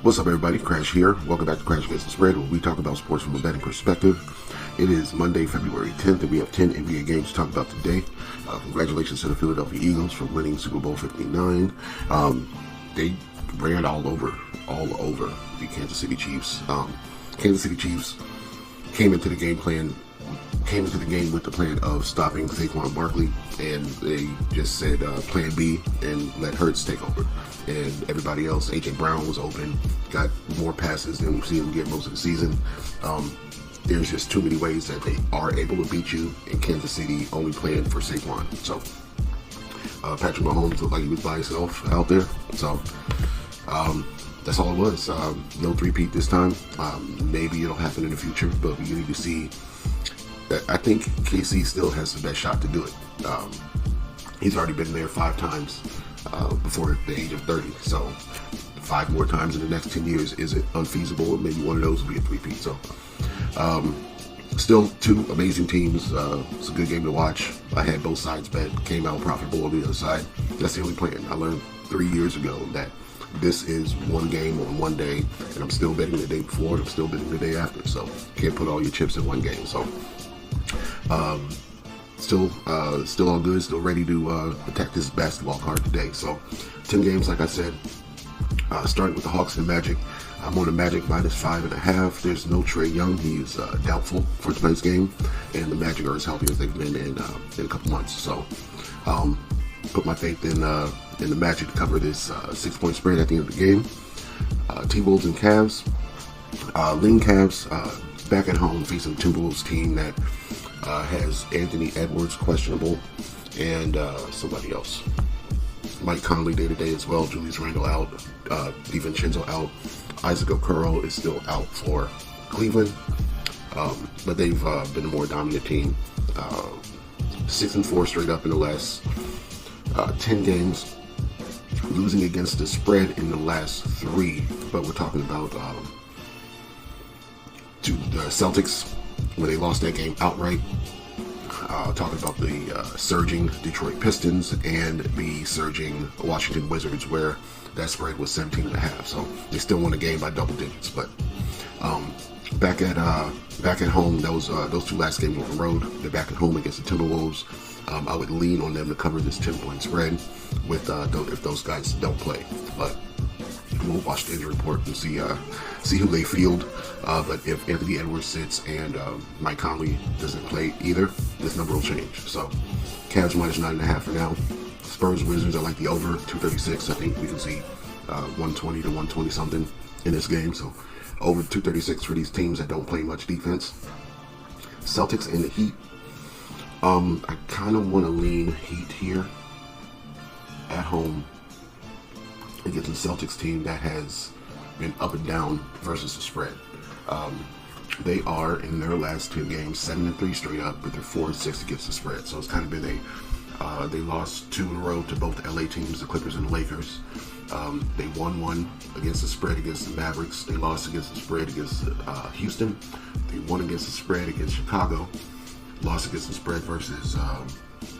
What's up, everybody? Crash here. Welcome back to Crash Against the Spread, where we talk about sports from a betting perspective. It is Monday, February 10th, and we have 10 NBA games to talk about today. Congratulations to the Philadelphia Eagles for winning Super Bowl 59. They ran all over the Kansas City Chiefs. Kansas City Chiefs came into the game with the plan of stopping Saquon Barkley, and they just said plan B and let Hurts take over. And everybody else, A.J. Brown was open, got more passes than we've seen him get most of the season. There's just too many ways that they are able to beat you, and Kansas City only playing for Saquon. So Patrick Mahomes looked like he was by himself out there. So that's all it was. No three-peat this time. Maybe it'll happen in the future, but we need to see. I think KC still has the best shot to do it. He's already been there 5 times before the age of 30. So 5 more times in the next 10 years isn't unfeasible. Maybe one of those will be a three-peat. So still 2 amazing teams. It's a good game to watch. I had both sides bet. Came out profitable on the other side. That's the only plan. I learned 3 years ago that this is one game on one day, and I'm still betting the day before, and I'm still betting the day after. So can't put all your chips in one game. So still all good, still ready to attack this basketball card today. So 10 games, like I said, starting with the Hawks and Magic. I'm on the Magic -5.5. There's no Trae Young. He's doubtful for tonight's game, and the Magic are as healthy as they've been in a couple months. So put my faith in the Magic to cover this 6-point spread at the end of the game. T-Wolves and Cavs. Lean Cavs back at home facing Timberwolves team that has Anthony Edwards questionable, and somebody else. Mike Conley day-to-day as well. Julius Randle out. DiVincenzo out. Isaac Okoro is still out for Cleveland. But they've been a more dominant team. 6-4 straight up in the last 10 games. Losing against the spread in the last 3. But we're talking about to the Celtics, where they lost that game outright. Talking about the surging Detroit Pistons and the surging Washington Wizards, where that spread was 17.5. So they still won the game by double digits. But back at home, those 2 last games on the road, they're back at home against the Timberwolves. I would lean on them to cover this 10-point spread with if those guys don't play. But we'll watch the injury report and see who they field. But if Anthony Edwards sits and Mike Conley doesn't play either, this number will change. So Cavs -9.5 for now. Spurs Wizards, I like the over 236. I think we can see 120 to 120 something in this game. So over 236 for these teams that don't play much defense. Celtics and the Heat. I kind of want to lean Heat here at home against the Celtics team that has been up and down versus the spread. They are, in their last 10 games, 7-3 straight up, but they're 4-6 against the spread. So it's kind of been they lost 2 in a row to both the LA teams, the Clippers and the Lakers. They won 1 against the spread against the Mavericks. They lost against the spread against Houston. They won against the spread against Chicago. Lost against the spread versus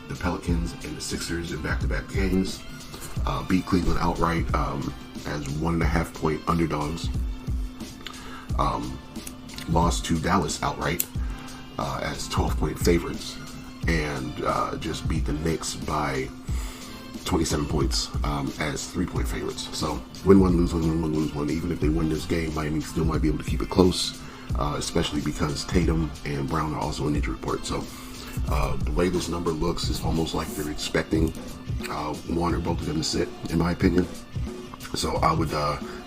the Pelicans and the Sixers in back-to-back games. Beat Cleveland outright as 1.5-point underdogs. Lost to Dallas outright as 12-point favorites, and just beat the Knicks by 27 points as 3-point favorites. So win 1, lose 1, win 1, lose 1. Even if they win this game, Miami still might be able to keep it close, especially because Tatum and Brown are also in injury report. So the way this number looks is almost like they're expecting one or both of them to sit, in my opinion. So I would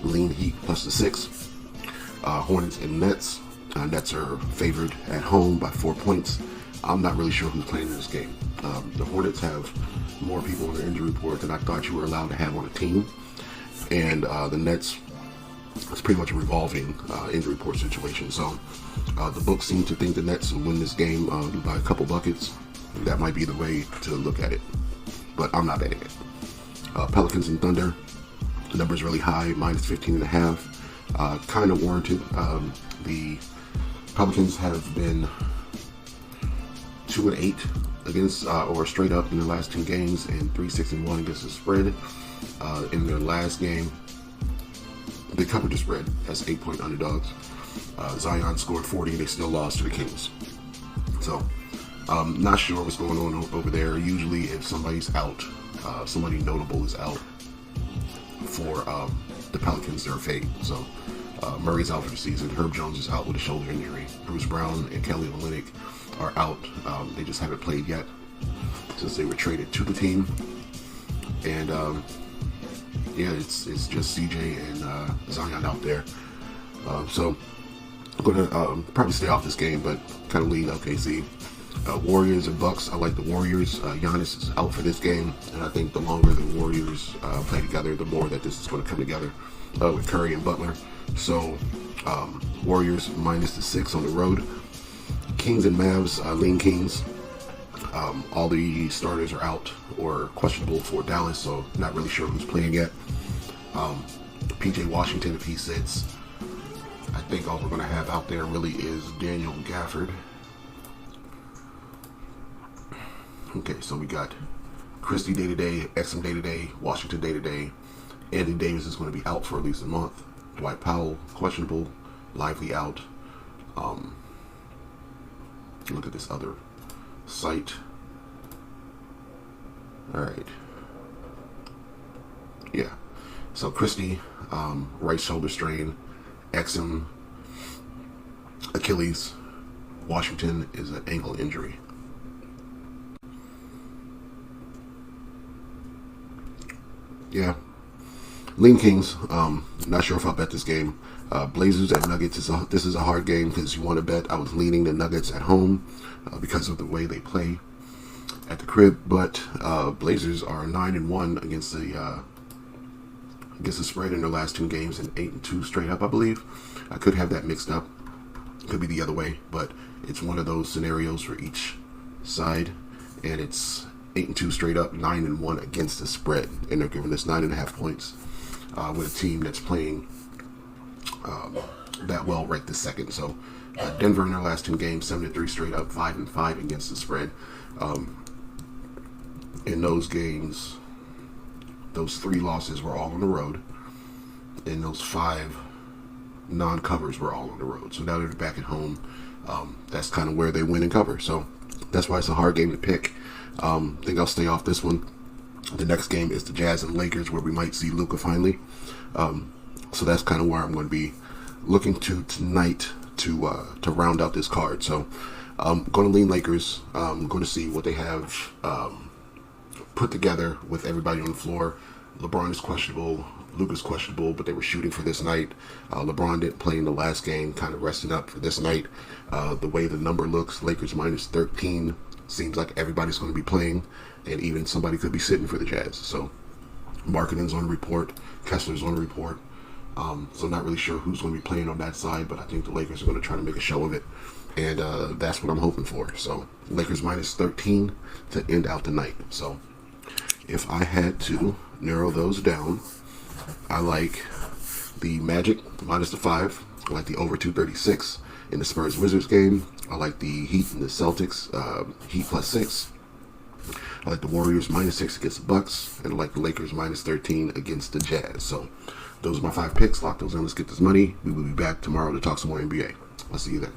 lean Heat plus the 6. Hornets and Nets. Nets are favored at home by 4 points. I'm not really sure who's playing in this game. The Hornets have more people on the injury report than I thought you were allowed to have on a team. And the Nets, it's pretty much a revolving injury report situation. So the books seem to think the Nets will win this game by a couple buckets. That might be the way to look at it, but I'm not betting it. Pelicans and Thunder, the number's really high, -15.5. Kind of warranted. The Pelicans have been 2-8 against or straight up in the last 10 games, and 3-6-1 against the spread. In their last game, They covered the spread as 8-point underdogs. Zion scored 40. They still lost to the Kings. So, not sure what's going on over there. Usually, if somebody's out, somebody notable is out for the Pelicans, they're a fade. So, Murray's out for the season. Herb Jones is out with a shoulder injury. Bruce Brown and Kelly Olynyk are out. They just haven't played yet since they were traded to the team. And yeah, it's just CJ and Zion out there. So I'm going to probably stay off this game, but kind of lean OKC. Warriors and Bucks. I like the Warriors. Giannis is out for this game, and I think the longer the Warriors play together, the more that this is going to come together with Curry and Butler. So Warriors minus the 6 on the road. Kings and Mavs. Lean Kings. All the starters are out or questionable for Dallas, so not really sure who's playing yet. PJ Washington, if he sits, I think all we're going to have out there really is Daniel Gafford. Okay, so we got Christie day-to-day, Exum day-to-day, Washington day-to-day. Anthony Davis is going to be out for at least a month. Dwight Powell, questionable. Lively out. Look at this other site. Alright. Yeah. So Christie, right shoulder strain. Exum, Achilles. Washington is an ankle injury. Yeah. Lean Kings. Not sure if I'll bet this game. Blazers at Nuggets. This is a hard game because you want to bet. I was leaning the Nuggets at home because of the way they play at the crib. But Blazers are 9-1 against the spread in their last 2 games and 8-2 straight up, I believe. I could have that mixed up. Could be the other way, but it's one of those scenarios for each side, and it's 8-2 straight up, 9-1 against the spread, and they're giving us 9.5 points with a team that's playing that well right this second. So Denver in their last 2 games, 7-3 straight up, 5-5 against the spread. In those games, those 3 losses were all on the road, and those 5 non-covers were all on the road. So now they're back at home. That's kind of where they win and cover. So that's why it's a hard game to pick. I think I'll stay off this one. The next game is the Jazz and Lakers, where we might see Luka finally. So that's kind of where I'm going to be looking to tonight to round out this card. So I'm going to lean Lakers. I'm going to see what they have put together with everybody on the floor. LeBron is questionable. Luka's questionable, but they were shooting for this night. LeBron didn't play in the last game, kind of rested up for this night. The way the number looks, Lakers minus 13. Seems like everybody's going to be playing, and even somebody could be sitting for the Jazz. So Markkanen's on the report. Kessler's on the report. So not really sure who's going to be playing on that side, but I think the Lakers are going to try to make a show of it. And that's what I'm hoping for. So Lakers minus 13 to end out the night. So if I had to narrow those down, I like the Magic minus the 5. I like the over 236 in the Spurs-Wizards game. I like the Heat and the Celtics, Heat plus 6. I like the Warriors minus 6 against the Bucks. And I like the Lakers minus 13 against the Jazz. So those are my 5 picks. Lock those in. Let's get this money. We will be back tomorrow to talk some more NBA. I'll see you then.